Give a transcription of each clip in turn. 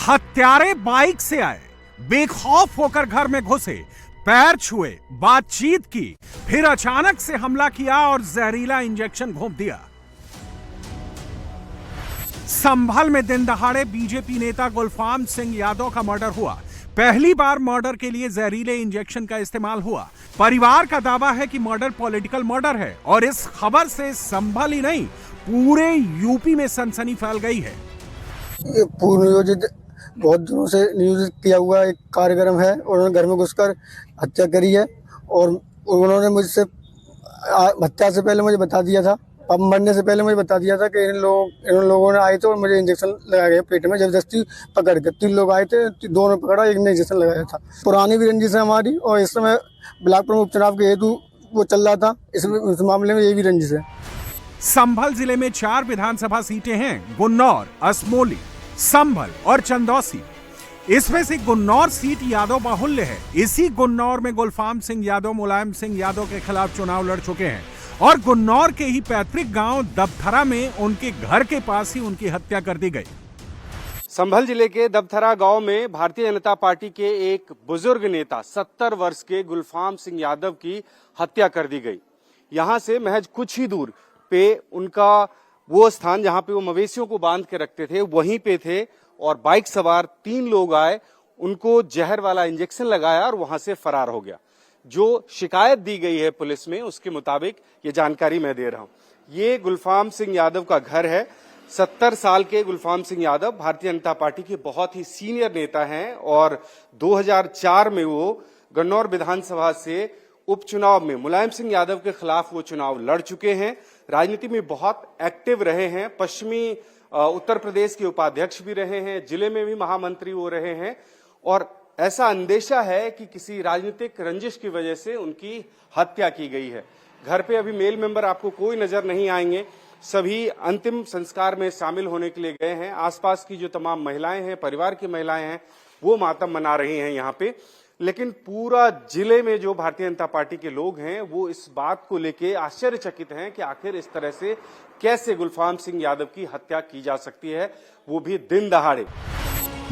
हत्यारे बाइक से आए, बेखौफ होकर घर में घुसे, पैर छुए, बातचीत की, फिर अचानक से हमला किया और जहरीला इंजेक्शन घोंप दिया। संभल में दिन दहाड़े बीजेपी नेता गुलफाम सिंह यादव का मर्डर हुआ। पहली बार मर्डर के लिए जहरीले इंजेक्शन का इस्तेमाल हुआ। परिवार का दावा है कि मर्डर पॉलिटिकल मर्डर है और इस खबर से संभल ही नहीं, पूरे यूपी में सनसनी फैल गई है। पूर्व नियोजित बहुत दिनों से नियोजित किया हुआ एक कार्यक्रम है और उन्होंने घर में घुसकर हत्या करी है और उन्होंने मुझसे हत्या से पहले मुझे बता दिया था, अब मरने से पहले मुझे बता दिया था कि इन लोगों ने आए थे और मुझे इंजेक्शन लगाया गया पेट में, जबरदस्ती पकड़ के। 3 लोग आए थे, 2 ने पकड़ा, 1 ने इंजेक्शन लगाया था। पुरानी भी रंजिश है हमारी और इस समय ब्लॉक प्रमुख उपचुनाव के हेतु वो चल रहा था, इस मामले में ये भी रंजिश है। संभल जिले में 4 विधानसभा सीटें हैं, गुन्नौर, असमोली, संभल और चंदौसी। इसमें से गुन्नौर सीट यादव बाहुल्य है। इसी गुन्नौर में गुलफाम सिंह यादव मुलायम सिंह यादव के खिलाफ चुनाव लड़ चुके हैं और गुन्नौर के ही पैतृक गांव दबथरा में उनके घर के पास ही उनकी हत्या कर दी गई। संभल जिले के दबथरा गांव में भारतीय जनता पार्टी के एक बुजुर्ग नेता 70 वर्ष के गुलफाम सिंह यादव की हत्या कर दी गई। यहां से महज कुछ ही दूर पे उनका वो स्थान जहां पे वो मवेशियों को बांध के रखते थे, वहीं पे थे और बाइक सवार 3 लोग आए, उनको जहर वाला इंजेक्शन लगाया और वहां से फरार हो गया। जो शिकायत दी गई है पुलिस में, उसके मुताबिक ये जानकारी मैं दे रहा हूं। ये गुलफाम सिंह यादव का घर है। 70 साल के गुलफाम सिंह यादव भारतीय जनता पार्टी के बहुत ही सीनियर नेता हैं और 2004 में वो गन्नौर विधानसभा से उपचुनाव में मुलायम सिंह यादव के खिलाफ वो चुनाव लड़ चुके हैं। राजनीति में बहुत एक्टिव रहे हैं। पश्चिमी उत्तर प्रदेश के उपाध्यक्ष भी रहे हैं, जिले में भी महामंत्री हो रहे हैं और ऐसा अंदेशा है कि किसी राजनीतिक रंजिश की वजह से उनकी हत्या की गई है। घर पे अभी मेल मेंबर आपको कोई नजर नहीं आएंगे, सभी अंतिम संस्कार में शामिल होने के लिए गए हैं। आसपास की जो तमाम महिलाएं हैं, परिवार की महिलाएं हैं, वो मातम मना रही हैं यहाँ पे। लेकिन पूरा जिले में जो भारतीय जनता पार्टी के लोग हैं वो इस बात को लेके आश्चर्यचकित हैं कि आखिर इस तरह से कैसे गुलफाम सिंह यादव की हत्या की जा सकती है, वो भी दिन दहाड़े।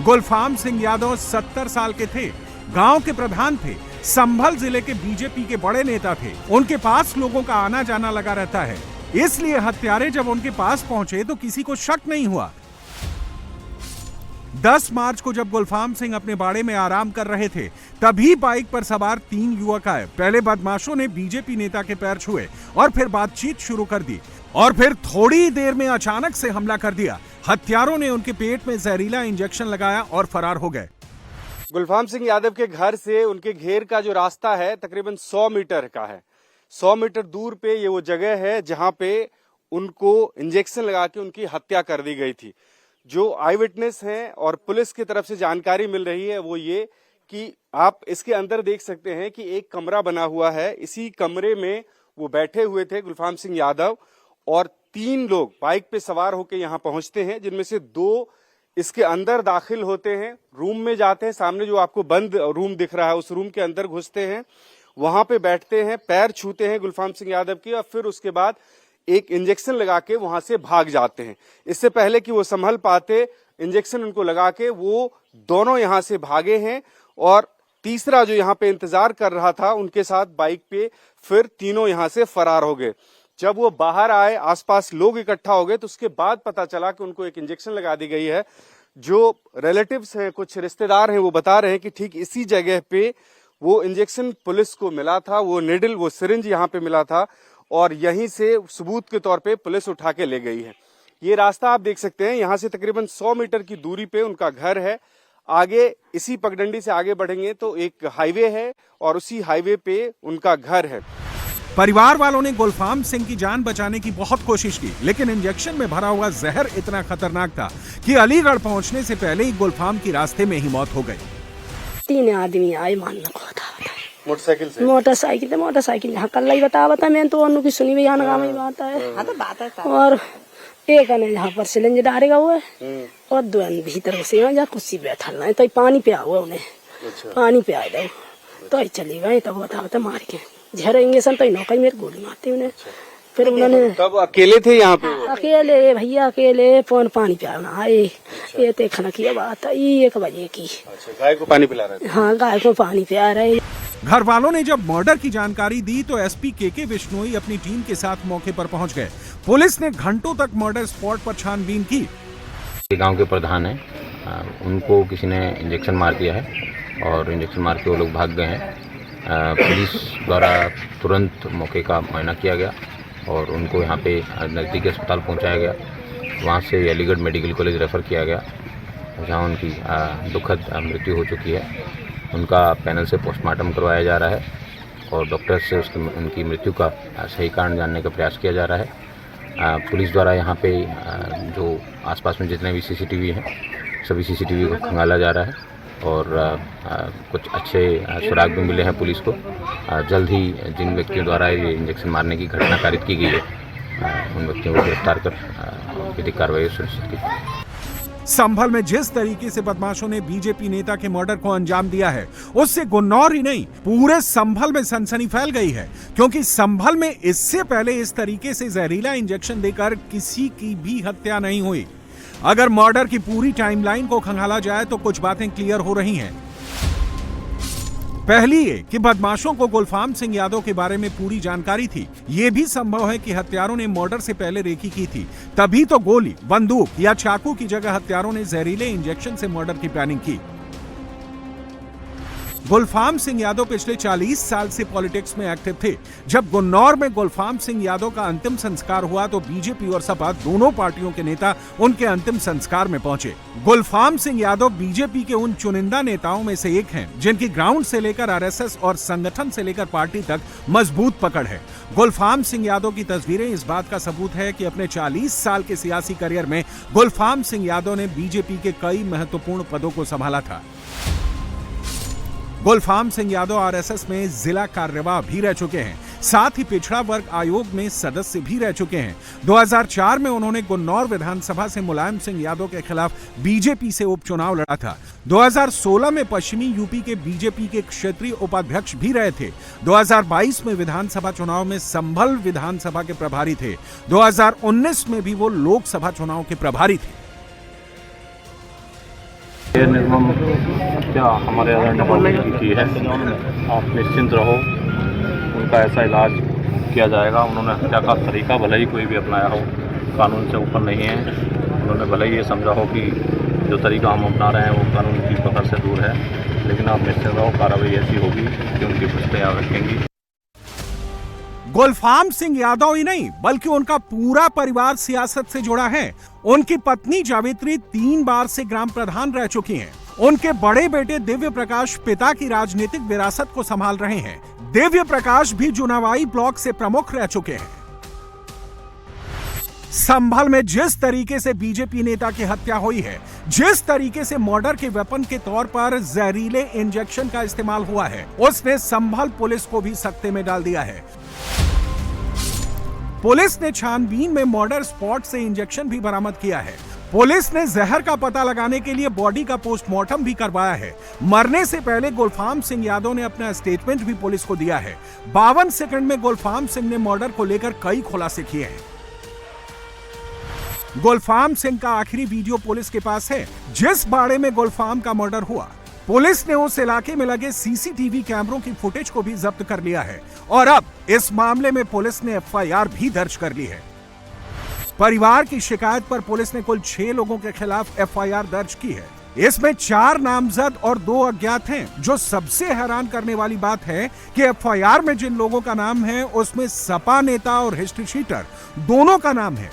गुलफाम सिंह यादव 70 साल के थे, गांव के प्रधान थे, संभल जिले के बीजेपी के बड़े नेता थे। उनके पास लोगों का आना जाना लगा रहता है, इसलिए हत्यारे जब उनके पास पहुंचे तो किसी को शक नहीं हुआ। 10 मार्च को जब गुलफाम सिंह अपने बाड़े में आराम कर रहे थे, तभी बाइक पर सवार 3 युवक आए। पहले बदमाशों ने बीजेपी नेता के पैर छुए और फिर बातचीत शुरू कर दी और फिर थोड़ी देर में अचानक से हमला कर दिया। हत्यारों ने उनके पेट में जहरीला इंजेक्शन लगाया और फरार हो गए। गुलफाम सिंह यादव के घर से उनके घेर का जो रास्ता है तकरीबन 100 मीटर का है। 100 मीटर दूर पे ये वो जगह है जहां पे उनको इंजेक्शन लगा के उनकी हत्या कर दी गई थी। जो आई विटनेस हैं और पुलिस की तरफ से जानकारी मिल रही है वो ये कि आप इसके अंदर देख सकते हैं कि एक कमरा बना हुआ है। इसी कमरे में वो बैठे हुए थे गुलफाम सिंह यादव और 3 लोग बाइक पे सवार होकर यहाँ पहुंचते हैं, जिनमें से 2 इसके अंदर दाखिल होते हैं, रूम में जाते हैं। सामने जो आपको बंद रूम दिख रहा है उस रूम के अंदर घुसते हैं, वहां पे बैठते हैं, पैर छूते हैं गुलफाम सिंह यादव की और फिर उसके बाद एक इंजेक्शन लगा के वहां से भाग जाते हैं। इससे पहले कि वो संभल पाते, इंजेक्शन उनको लगा के वो दोनों यहां से भागे हैं और तीसरा जो यहाँ पे इंतजार कर रहा था उनके साथ बाइक पे फिर तीनों यहां से फरार हो गए। जब वो बाहर आए, आसपास लोग इकट्ठा हो गए तो उसके बाद पता चला कि उनको एक इंजेक्शन लगा दी गई है। जो रिलेटिव्स हैं, कुछ रिश्तेदार हैं, वो बता रहे हैं कि ठीक इसी जगह पे वो इंजेक्शन पुलिस को मिला था, वो निडल, वो सिरिंज यहाँ पे मिला था और यहीं से सबूत के तौर पे पुलिस उठा के ले गई है। ये रास्ता आप देख सकते हैं, यहाँ से तकरीबन 100 मीटर की दूरी पे उनका घर है। आगे इसी पगडंडी से आगे बढ़ेंगे तो एक हाईवे है और उसी हाईवे पे उनका घर है। परिवार वालों ने गुलफाम सिंह की जान बचाने की बहुत कोशिश की, लेकिन इंजेक्शन में भरा हुआ जहर इतना खतरनाक था कि अलीगढ़ पहुंचने से पहले ही गुलफाम की रास्ते में ही मौत हो गई। 3 आदमी आए मानना को था मोटरसाइकिल से मोटरसाइकिल यहाँ कल ही बता मैं तो अनु की सुनी भी यहाँ गाँव में बात है और एक ने यहाँ पर सिलेंडर डालेगा हुआ है और 2 भीतर से जहाँ कुर्सी बैठा है तो पानी पे हुआ उन्हें। अच्छा। पानी पे आए तो चली गए तब बता मार के झरेंगे सन तो नौकरी मेरे गोली मारते उन्हें। फिर उन्होंने तब अकेले थे यहाँ पे वो? अकेले भैया अकेले पानी पिलाना आए। ये देखना की बात है 1 बजे की। अच्छा, गाय को पानी पिला रहे थे? हाँ, गाय को पानी पिला रहे। घर वालों ने जब मर्डर की जानकारी दी तो एसपी के बिश्नोई अपनी टीम के साथ मौके पर पहुंच गए। पुलिस ने घंटों तक मर्डर स्पॉट पर छानबीन की। गांव के प्रधान हैं, उनको किसी ने इंजेक्शन मार दिया है और इंजेक्शन मार के वो लोग भाग गए हैं। पुलिस द्वारा तुरंत मौके का मुआयना किया गया और उनको यहाँ पे नज़दीकी अस्पताल पहुँचाया गया। वहाँ से अलीगढ़ मेडिकल कॉलेज रेफ़र किया गया, जहाँ उनकी दुखद मृत्यु हो चुकी है। उनका पैनल से पोस्टमार्टम करवाया जा रहा है और डॉक्टर से उनकी मृत्यु का सही कारण जानने का प्रयास किया जा रहा है। पुलिस द्वारा यहाँ पे जो आसपास में जितने भी सीसीटीवी हैं सभी सीसीटीवी को खंगाला जा रहा है और कुछ अच्छे सुराग भी मिले हैं पुलिस को। जल्द ही जिन व्यक्तियों द्वारा ये इंजेक्शन मारने की घटना कारित की गई है उन व्यक्तियों को गिरफ्तार कर विधिक कार्रवाई सुनिश्चित की। संभल में जिस तरीके से बदमाशों ने बीजेपी नेता के मर्डर को अंजाम दिया है उससे गुन्नौर ही नहीं पूरे संभल में सनसनी फैल गई है, क्योंकि संभल में इससे पहले इस तरीके से जहरीला इंजेक्शन देकर किसी की भी हत्या नहीं हुई। अगर मर्डर की पूरी टाइमलाइन को खंगाला जाए तो कुछ बातें क्लियर हो रही हैं। पहली ये कि बदमाशों को गुलफाम सिंह यादव के बारे में पूरी जानकारी थी। ये भी संभव है कि हत्यारों ने मर्डर से पहले रेकी की थी, तभी तो गोली, बंदूक या चाकू की जगह हत्यारों ने जहरीले इंजेक्शन से मर्डर की प्लानिंग की। गुलफाम सिंह यादव पिछले 40 साल से पॉलिटिक्स में एक्टिव थे। जब गुन्नौर में गुलफाम सिंह यादव का अंतिम संस्कार हुआ तो बीजेपी और सपा दोनों पार्टियों के नेता उनके अंतिम संस्कार में पहुंचे। गुलफाम सिंह यादव बीजेपी के उन चुनिंदा नेताओं में से एक हैं जिनकी ग्राउंड से लेकर आरएसएस और संगठन से लेकर पार्टी तक मजबूत पकड़ है। गुलफाम सिंह यादव की तस्वीरें इस बात का सबूत है कि अपने 40 साल के सियासी करियर में गुलफाम सिंह यादव ने बीजेपी के कई महत्वपूर्ण पदों को संभाला था। गुलफाम सिंह यादव आरएसएस में जिला कार्यवाह भी रह चुके हैं, साथ ही पिछड़ा वर्ग आयोग में सदस्य भी रह चुके हैं। 2004 में उन्होंने गुन्नौर विधानसभा से मुलायम सिंह यादव के खिलाफ बीजेपी से उपचुनाव लड़ा था। 2016 में पश्चिमी यूपी के बीजेपी के क्षेत्रीय उपाध्यक्ष भी रहे थे। 2022 में विधानसभा चुनाव में संभल विधानसभा के प्रभारी थे। 2019 में भी वो लोकसभा चुनाव के प्रभारी थे। ये निर्मम हत्या हमारे आदरणीय की है। आप निश्चिंत रहो, उनका ऐसा इलाज किया जाएगा। उन्होंने हत्या का तरीका भले ही कोई भी अपनाया हो, कानून से ऊपर नहीं है। उन्होंने भले ही ये समझा हो कि जो तरीका हम अपना रहे हैं वो कानून की पकड़ से दूर है, लेकिन आप निश्चिंत रहो, कार्रवाई ऐसी होगी कि उनकी पुष्टि याद रखेंगी। गुलफाम सिंह यादव ही नहीं बल्कि उनका पूरा परिवार सियासत से जुड़ा है। उनकी पत्नी जावित्री 3 बार से ग्राम प्रधान रह चुकी हैं। उनके बड़े बेटे दिव्य प्रकाश पिता की राजनीतिक विरासत को संभाल रहे हैं। दिव्य प्रकाश भी जुनावाई ब्लॉक से प्रमुख रह चुके हैं। संभल में जिस तरीके से बीजेपी नेता की हत्या हुई है, जिस तरीके से मर्डर के वेपन के तौर पर जहरीले इंजेक्शन का इस्तेमाल हुआ है, उसने संभल पुलिस को भी सकते में डाल दिया है। पुलिस ने छानबीन में मर्डर स्पॉट से इंजेक्शन भी बरामद किया है। पुलिस ने जहर का पता लगाने के लिए बॉडी का पोस्टमार्टम भी करवाया है। मरने से पहले गुलफाम सिंह यादव ने अपना स्टेटमेंट भी पुलिस को दिया है। 52 सेकंड में गुलफाम सिंह ने मर्डर को लेकर कई खुलासे किए हैं। गुलफाम सिंह का आखिरी वीडियो पुलिस के पास है, जिस बाड़े में गुलफाम का मर्डर हुआ। पुलिस ने उस इलाके में लगे सीसीटीवी कैमरों की फुटेज को भी जब्त कर लिया है और अब इस मामले में पुलिस ने एफआईआर भी दर्ज कर ली है। परिवार की शिकायत पर पुलिस ने कुल 6 लोगों के खिलाफ एफआईआर दर्ज की है। इसमें 4 नामजद और 2 अज्ञात हैं। जो सबसे हैरान करने वाली बात है कि एफआईआर में जिन लोगों का नाम है उसमें सपा नेता और हिस्ट्री शीटर दोनों का नाम है।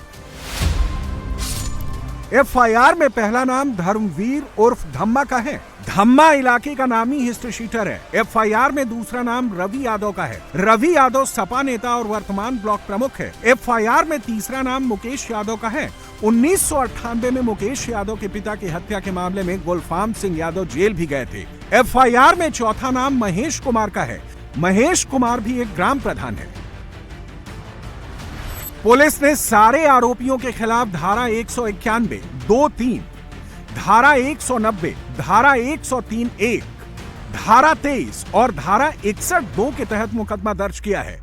एफआईआर में पहला नाम धर्मवीर उर्फ धम्मा का है। धम्मा इलाके का नामी हिस्ट्री शीटर है। एफआईआर में दूसरा नाम रवि यादव का है। रवि यादव सपा नेता और वर्तमान ब्लॉक प्रमुख है। एफआईआर में तीसरा नाम मुकेश यादव का है। 1998 में मुकेश यादव के पिता की हत्या के मामले में गुलफाम सिंह यादव जेल भी गए थे। एफआईआर में चौथा नाम महेश कुमार का है। महेश कुमार भी एक ग्राम प्रधान है। पुलिस ने सारे आरोपियों के खिलाफ धारा 191, 2-3, धारा 190, धारा 103(1), धारा 23 और धारा 61(2) के तहत मुकदमा दर्ज किया है।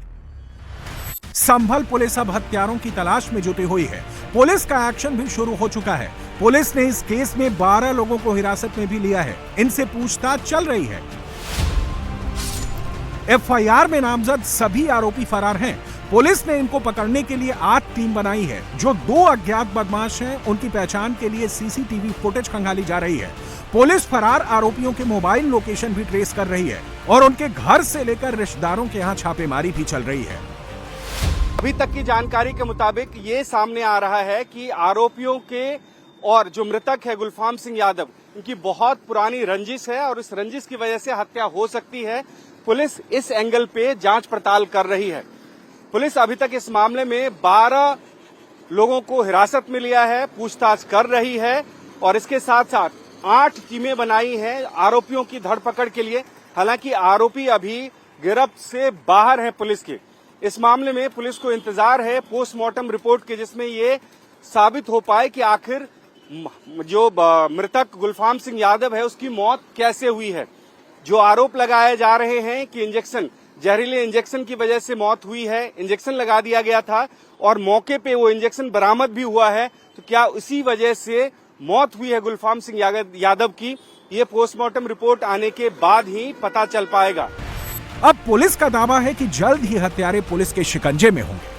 संभल पुलिस अब हत्यारों की तलाश में जुटी हुई है। पुलिस का एक्शन भी शुरू हो चुका है। पुलिस ने इस केस में 12 लोगों को हिरासत में भी लिया है। इनसे पूछताछ चल रही है। एफआईआर में नामजद सभी आरोपी फरार हैं। पुलिस ने इनको पकड़ने के लिए 8 टीम बनाई है। जो 2 अज्ञात बदमाश हैं, उनकी पहचान के लिए सीसीटीवी फुटेज खंगाली जा रही है। पुलिस फरार आरोपियों के मोबाइल लोकेशन भी ट्रेस कर रही है और उनके घर से लेकर रिश्तेदारों के यहाँ छापेमारी भी चल रही है। अभी तक की जानकारी के मुताबिक ये सामने आ रहा है कि आरोपियों के और जो मृतक है गुलफाम सिंह यादव, इनकी बहुत पुरानी रंजिश है और इस रंजिश की वजह से हत्या हो सकती है। पुलिस इस एंगल पे जांच पड़ताल कर रही है। पुलिस अभी तक इस मामले में 12 लोगों को हिरासत में लिया है, पूछताछ कर रही है और इसके साथ साथ 8 टीमें बनाई हैं आरोपियों की धरपकड़ के लिए। हालांकि आरोपी अभी गिरफ्त से बाहर है पुलिस के। इस मामले में पुलिस को इंतजार है पोस्टमार्टम रिपोर्ट के, जिसमें ये साबित हो पाए कि आखिर जो मृतक गुलफाम सिंह यादव है उसकी मौत कैसे हुई है। जो आरोप लगाए जा रहे हैं कि जहरीले इंजेक्शन की वजह से मौत हुई है, इंजेक्शन लगा दिया गया था और मौके पे वो इंजेक्शन बरामद भी हुआ है, तो क्या इसी वजह से मौत हुई है गुलफाम सिंह यादव की? ये पोस्टमार्टम रिपोर्ट आने के बाद ही पता चल पाएगा। अब पुलिस का दावा है कि जल्द ही हत्यारे पुलिस के शिकंजे में होंगे।